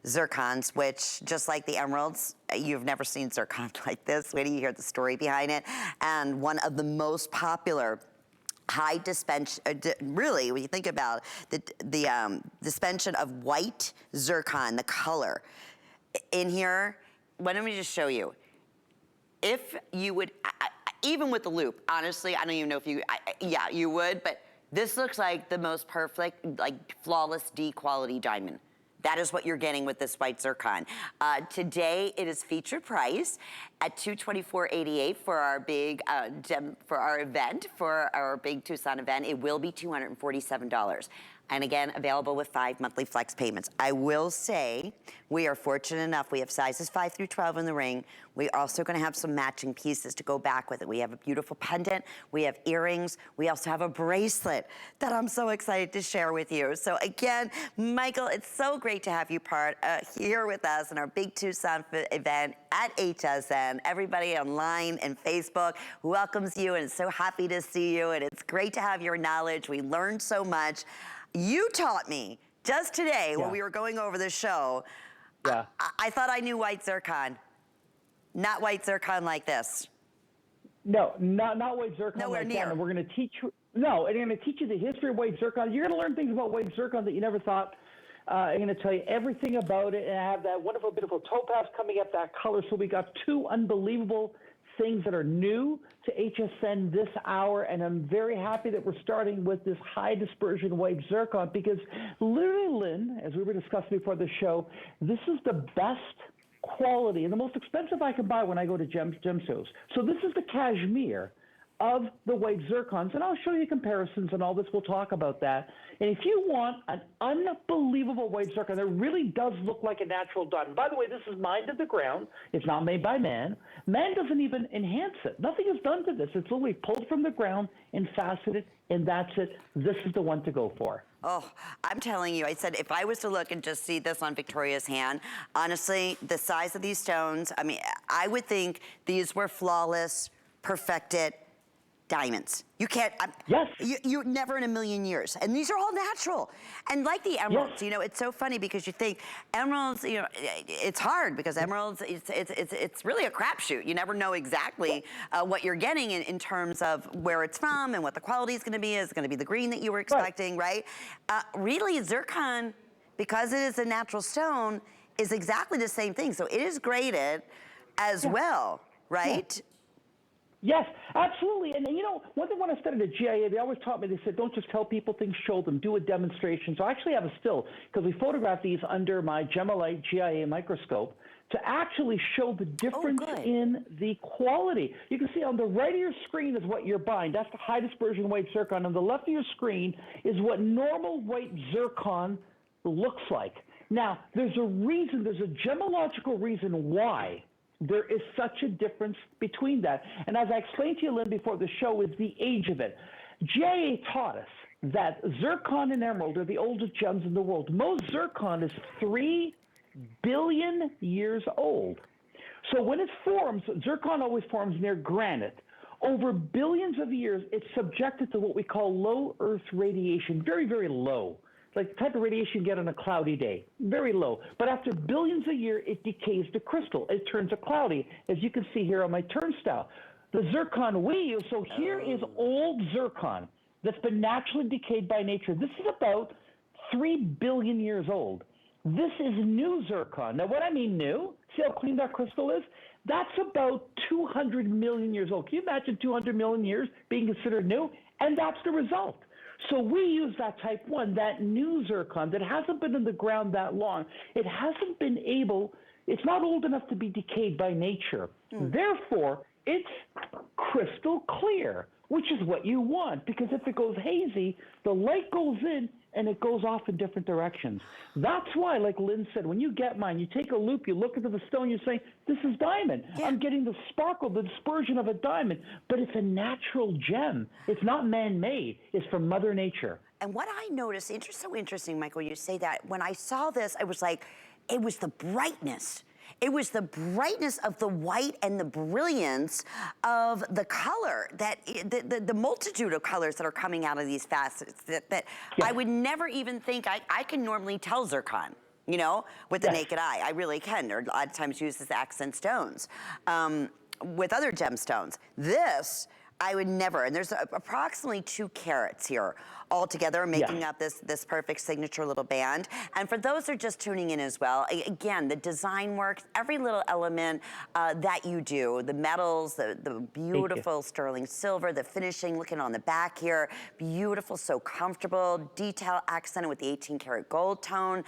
zircons, which just like the emeralds, you've never seen zircon like this. Wait till you hear the story behind it. And one of the most popular high dispension, really, when you think about the suspension of white zircon, the color in here. Why don't we just show you? If you would, even with the loop, honestly, I don't even know if you, yeah, you would, but this looks like the most perfect, like flawless D quality diamond. That is what you're getting with this white zircon. Today, it is featured price at $224.88 for our big for our event, for our big Tucson event. It will be $247. And again, available with 5 monthly flex payments. I will say, we are fortunate enough, we have sizes 5 through 12 in the ring. We're also gonna have some matching pieces to go back with it. We have a beautiful pendant, we have earrings, we also have a bracelet that I'm so excited to share with you. So again, Michael, it's so great to have you here with us in our big Tucson event at HSN. Everybody online and Facebook welcomes you and is so happy to see you, and it's great to have your knowledge. We learned so much. You taught me just today when we were going over the show. I thought I knew white zircon. Not white zircon like this. No, not white zircon. Nowhere like near. That. And we're going to teach you. No, and I'm going to teach you the history of white zircon. You're going to learn things about white zircon that you never thought. I'm going to tell you everything about it, and I have that wonderful, beautiful topaz coming up, that color. So we got 2 unbelievable things that are new to HSN this hour, and I'm very happy that we're starting with this high dispersion white zircon, because literally, Lynn, as we were discussing before the show, this is the best quality and the most expensive I can buy when I go to gemstones. So this is the cashmere of the white zircons, and I'll show you comparisons and all this. We'll talk about that. And if you want an unbelievable white zircon that really does look like a natural diamond, by the way, this is mined to the ground. It's not made by man. Man doesn't even enhance it. Nothing is done to this. It's literally pulled from the ground and faceted, and that's it. This is the one to go for. Oh, I'm telling you, I said if I was to look and just see this on Victoria's hand, honestly, the size of these stones, I mean, I would think these were flawless, perfected diamonds. You can't, yes. You never in a million years. And these are all natural. And like the emeralds, yes. you know, it's so funny because you think emeralds, you know, it's hard because emeralds, it's really a crapshoot. You never know exactly what you're getting in terms of where it's from and what the quality is gonna be. Is it gonna be the green that you were expecting, right? Really, zircon, because it is a natural stone, is exactly the same thing. So it is graded as well, right? Yeah. Yes, absolutely. And you know, one thing when I studied at GIA, they always taught me, they said, don't just tell people things, show them, do a demonstration. So I actually have a still, because we photographed these under my Gemolite GIA microscope to actually show the difference in the quality. You can see on the right of your screen is what you're buying. That's the high dispersion white zircon. On the left of your screen is what normal white zircon looks like. Now, there's a reason, there's a gemological reason why there is such a difference between that. And as I explained to you, Lynn, before the show, is the age of it. GIA taught us that zircon and emerald are the oldest gems in the world. Most zircon is 3 billion years old. So when it forms, zircon always forms near granite. Over billions of years, it's subjected to what we call low Earth radiation, very, very low. Like the type of radiation you get on a cloudy day, very low. But after billions a year, it decays to crystal. It turns to cloudy, as you can see here on my turnstile. The zircon we use, so here is old zircon that's been naturally decayed by nature. This is about 3 billion years old. This is new zircon. Now, what I mean new, see how clean that crystal is? That's about 200 million years old. Can you imagine 200 million years being considered new? And that's the result. So we use that type 1, that new zircon that hasn't been in the ground that long. It hasn't been able, it's not old enough to be decayed by nature. Therefore, it's crystal clear, which is what you want, because if it goes hazy, the light goes in and it goes off in different directions. That's why, like Lynn said, when you get mine, you take a loop, you look into the stone, you say, this is diamond. Yeah. I'm getting the sparkle, the dispersion of a diamond, but it's a natural gem. It's not man-made. It's from Mother Nature. And what I noticed, so interesting, Michael, you say that. When I saw this, I was like, it was the brightness. It was the brightness of the white and the brilliance of the color, that the multitude of colors that are coming out of these facets that I would never even think I can normally tell zircon. you know, with the Yes. naked eye. I really can. They're a lot of times used as accent stones with other gemstones. This, I would never, and there's approximately 2 carats here all together making up this perfect signature little band. And for those who are just tuning in as well, again, the design works, every little element that you do, the metals, the beautiful sterling silver, the finishing, looking on the back here, beautiful, so comfortable, detail accented with the 18 karat gold tone.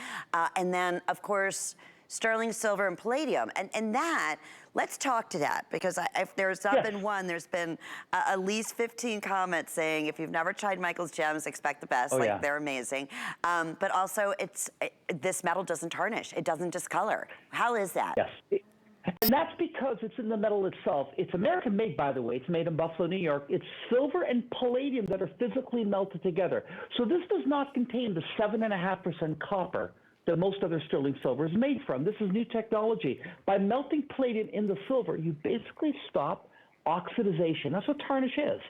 And then, of course, sterling silver and palladium. And that, let's talk to that, because if there's not been one, there's been at least 15 comments saying, if you've never tried Michael's gems, expect the best. They're amazing. But also, this metal doesn't tarnish. It doesn't discolor. How is that? Yes. And that's because it's in the metal itself. It's American made, by the way. It's made in Buffalo, New York. It's silver and palladium that are physically melted together. So this does not contain the 7.5% copper that most other sterling silver is made from. This is new technology. By melting palladium in the silver, you basically stop oxidization. That's what tarnish is.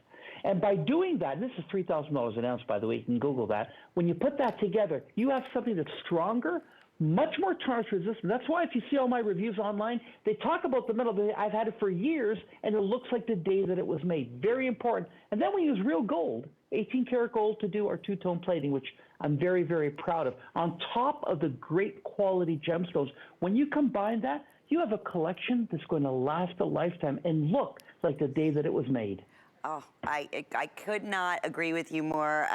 And by doing that, and this is $3,000 an ounce, by the way, you can Google that. When you put that together, you have something that's stronger, much more tarnish resistant. That's why if you see all my reviews online, they talk about the metal. I've had it for years, and it looks like the day that it was made. Very important. And then we use real gold, 18 karat gold, to do our two-tone plating, which I'm very, very proud of. On top of the great quality gemstones, when you combine that, you have a collection that's going to last a lifetime and look like the day that it was made. Oh, I could not agree with you more.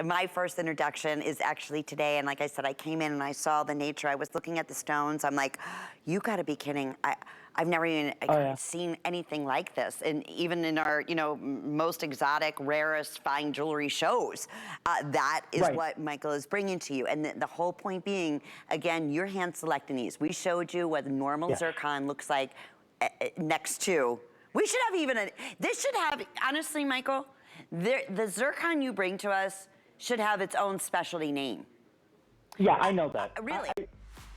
My first introduction is actually today, and like I said, I came in and I saw the nature. I was looking at the stones. I'm like, you got to be kidding. I've never even seen anything like this. And even in our, most exotic, rarest fine jewelry shows, that is what Michael is bringing to you. And the whole point being, again, you're hand selecting these. We showed you what the normal zircon looks like next to. We should have this should have, honestly, Michael, the zircon you bring to us should have its own specialty name. Yeah, I know that. Really?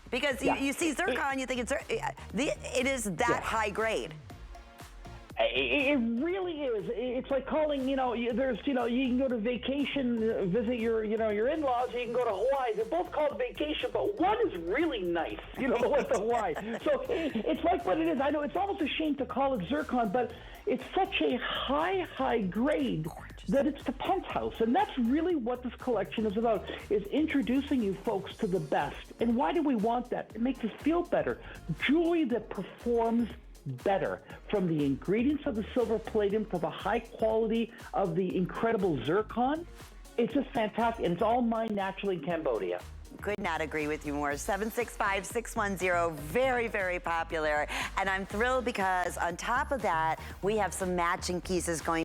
Because you see zircon, you think it is that high grade. It really is. It's like calling, there's, you can go to vacation, visit your in-laws, you can go to Hawaii. They're both called vacation, but one is really nice, with Hawaii. So it's like what it is. I know it's almost a shame to call it zircon, but it's such a high grade that it's the penthouse. And that's really what this collection is about, is introducing you folks to the best. And why do we want that? It makes us feel better. Jewelry that performs better, from the ingredients of the silver palladium to the high quality of the incredible zircon. It's just fantastic, and it's all mined naturally in Cambodia. Could not agree with you more. 765-610, very, very popular. And I'm thrilled because on top of that, we have some matching pieces going